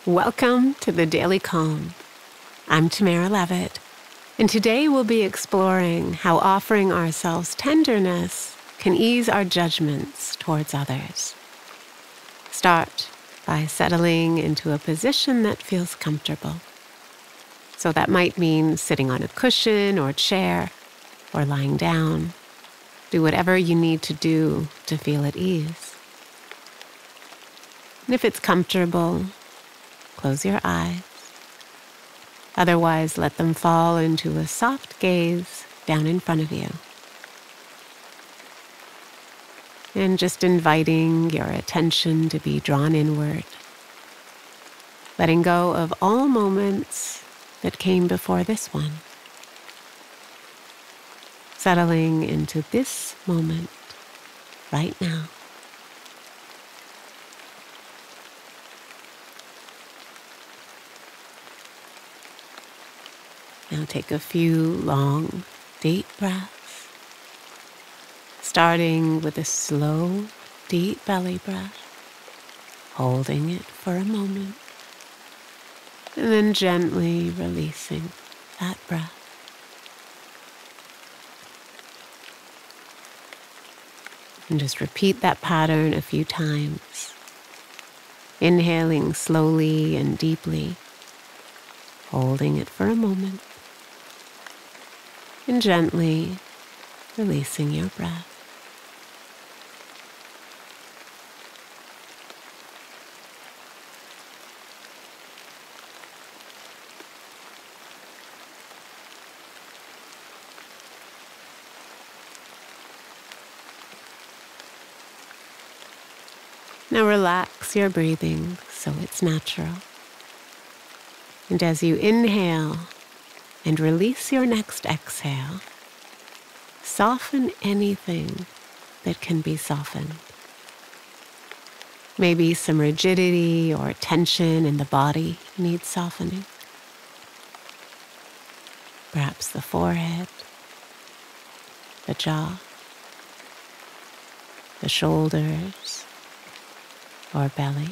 Welcome to the Daily Calm. I'm Tamara Levitt, and today we'll be exploring how offering ourselves tenderness can ease our judgments towards others. Start by settling into a position that feels comfortable. So that might mean sitting on a cushion or chair, or lying down. Do whatever you need to do to feel at ease. And if it's comfortable, close your eyes. Otherwise, let them fall into a soft gaze down in front of you. And just inviting your attention to be drawn inward, letting go of all moments that came before this one. Settling into this moment right now. Now take a few long, deep breaths, starting with a slow, deep belly breath, holding it for a moment, and then gently releasing that breath. And just repeat that pattern a few times, inhaling slowly and deeply, holding it for a moment, and gently releasing your breath. Now relax your breathing so it's natural. And as you inhale and release your next exhale, soften anything that can be softened. Maybe some rigidity or tension in the body needs softening. Perhaps the forehead, the jaw, the shoulders, or belly.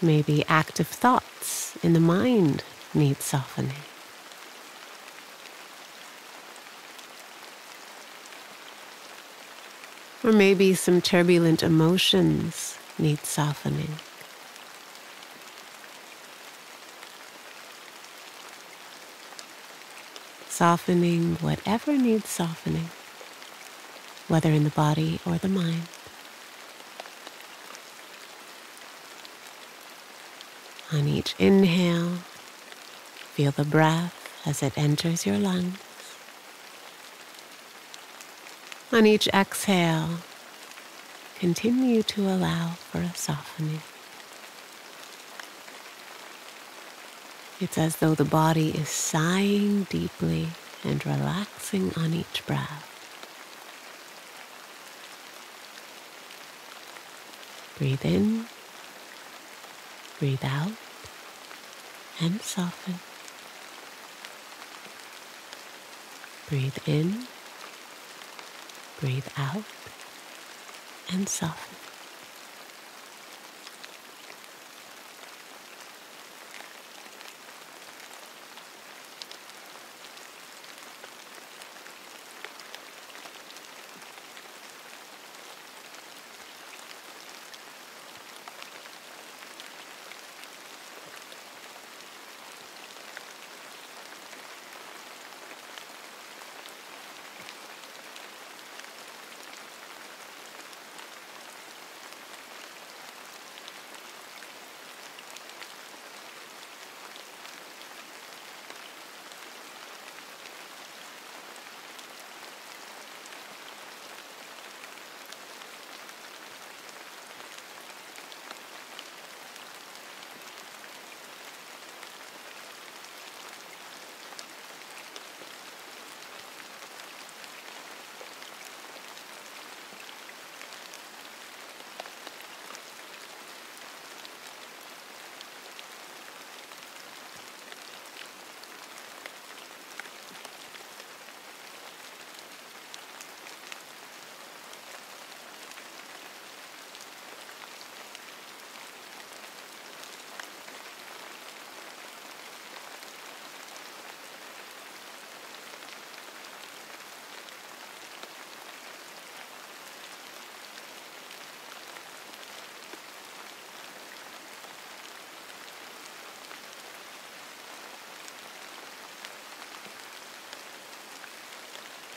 Maybe active thoughts in the mind need softening. Or maybe some turbulent emotions need softening. Softening whatever needs softening, whether in the body or the mind. On each inhale, feel the breath as it enters your lungs. On each exhale, continue to allow for a softening. It's as though the body is sighing deeply and relaxing on each breath. Breathe in, breathe out, and soften. Breathe in, breathe out, and soften.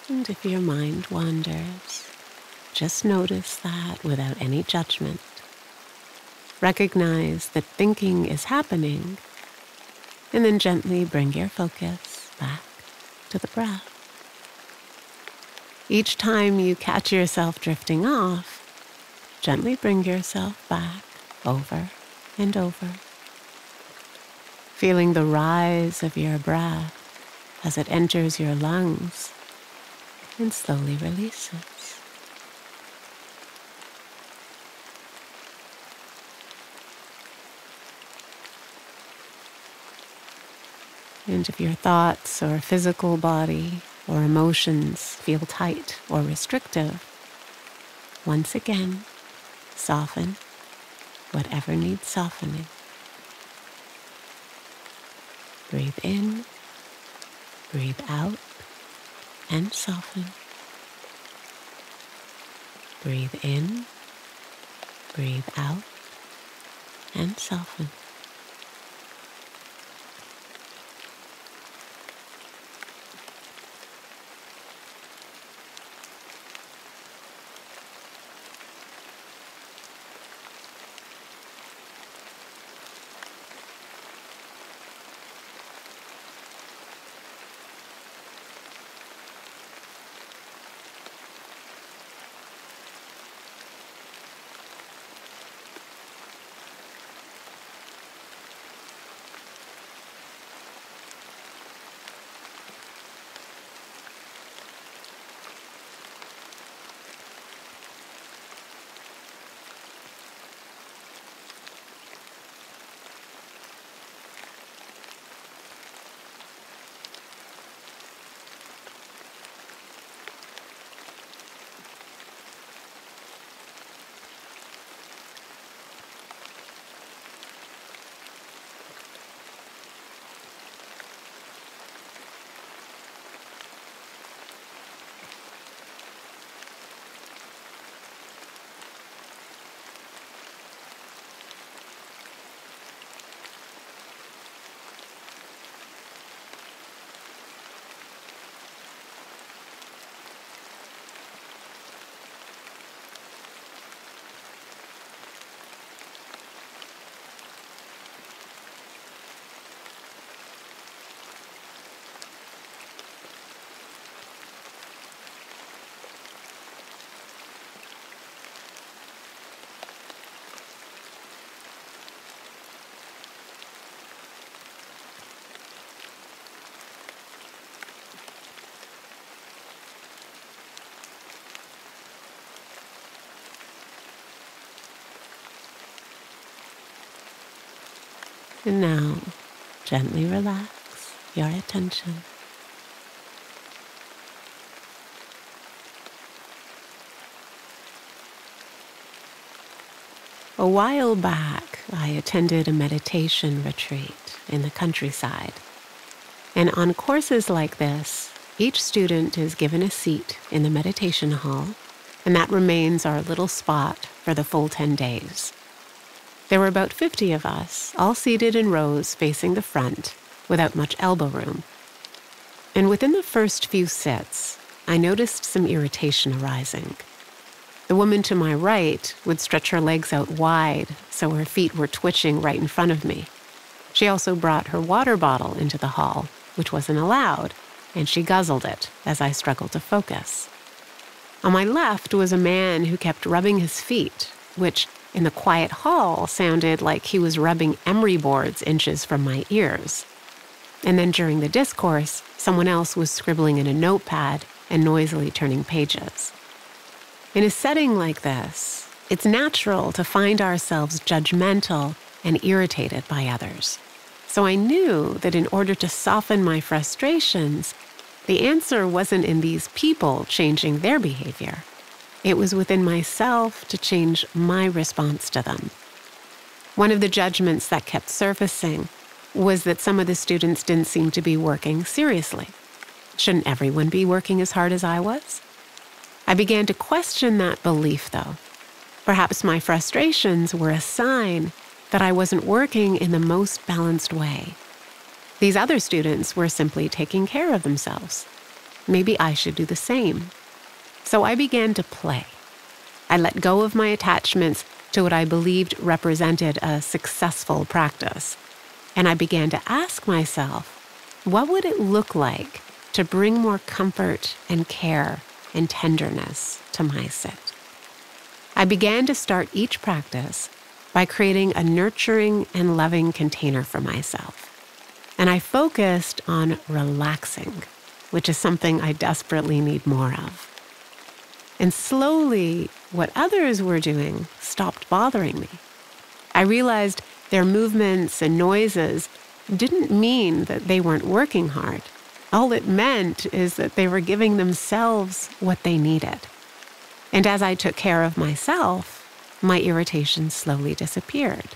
And if your mind wanders, just notice that without any judgment. Recognize that thinking is happening, and then gently bring your focus back to the breath. Each time you catch yourself drifting off, gently bring yourself back over and over, feeling the rise of your breath as it enters your lungs and slowly releases. And if your thoughts or physical body or emotions feel tight or restrictive, once again, soften whatever needs softening. Breathe in, breathe out, and soften. Breathe in, breathe out, and soften. And now, gently relax your attention. A while back, I attended a meditation retreat in the countryside. And on courses like this, each student is given a seat in the meditation hall, and that remains our little spot for the full 10 days. There were about 50 of us, all seated in rows facing the front, without much elbow room. And within the first few sits, I noticed some irritation arising. The woman to my right would stretch her legs out wide, so her feet were twitching right in front of me. She also brought her water bottle into the hall, which wasn't allowed, and she guzzled it as I struggled to focus. On my left was a man who kept rubbing his feet, which in the quiet hall sounded like he was rubbing emery boards inches from my ears. And then during the discourse, someone else was scribbling in a notepad and noisily turning pages. In a setting like this, it's natural to find ourselves judgmental and irritated by others. So I knew that in order to soften my frustrations, the answer wasn't in these people changing their behavior. It was within myself to change my response to them. One of the judgments that kept surfacing was that some of the students didn't seem to be working seriously. Shouldn't everyone be working as hard as I was? I began to question that belief, though. Perhaps my frustrations were a sign that I wasn't working in the most balanced way. These other students were simply taking care of themselves. maybe I should do the same. So I began to play. I let go of my attachments to what I believed represented a successful practice. And I began to ask myself, what would it look like to bring more comfort and care and tenderness to my sit? I began to start each practice by creating a nurturing and loving container for myself. And I focused on relaxing, which is something I desperately need more of. And slowly, what others were doing stopped bothering me. I realized their movements and noises didn't mean that they weren't working hard. All it meant is that they were giving themselves what they needed. And as I took care of myself, my irritation slowly disappeared.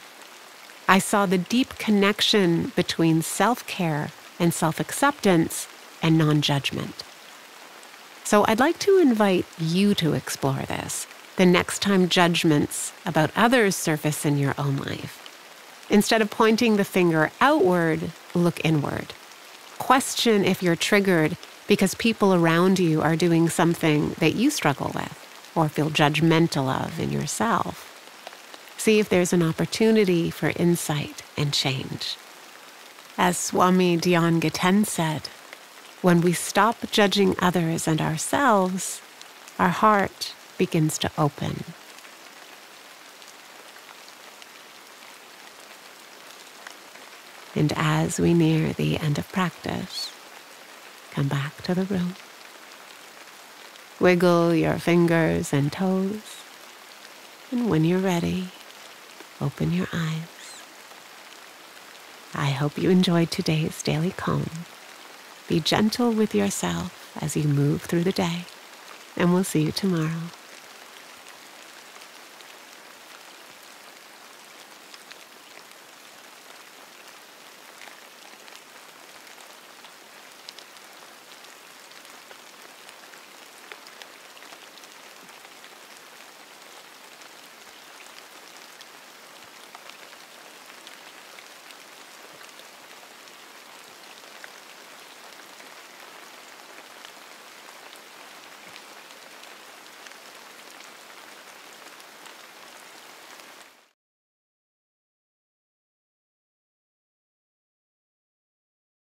I saw the deep connection between self-care and self-acceptance and non-judgment. So I'd like to invite you to explore this the next time judgments about others surface in your own life. Instead of pointing the finger outward, look inward. Question if you're triggered because people around you are doing something that you struggle with or feel judgmental of in yourself. See if there's an opportunity for insight and change. As Swami Dhyan said, when we stop judging others and ourselves, our heart begins to open. And as we near the end of practice, come back to the room. Wiggle your fingers and toes, and when you're ready, open your eyes. I hope you enjoyed today's daily calm. Be gentle with yourself as you move through the day, and we'll see you tomorrow.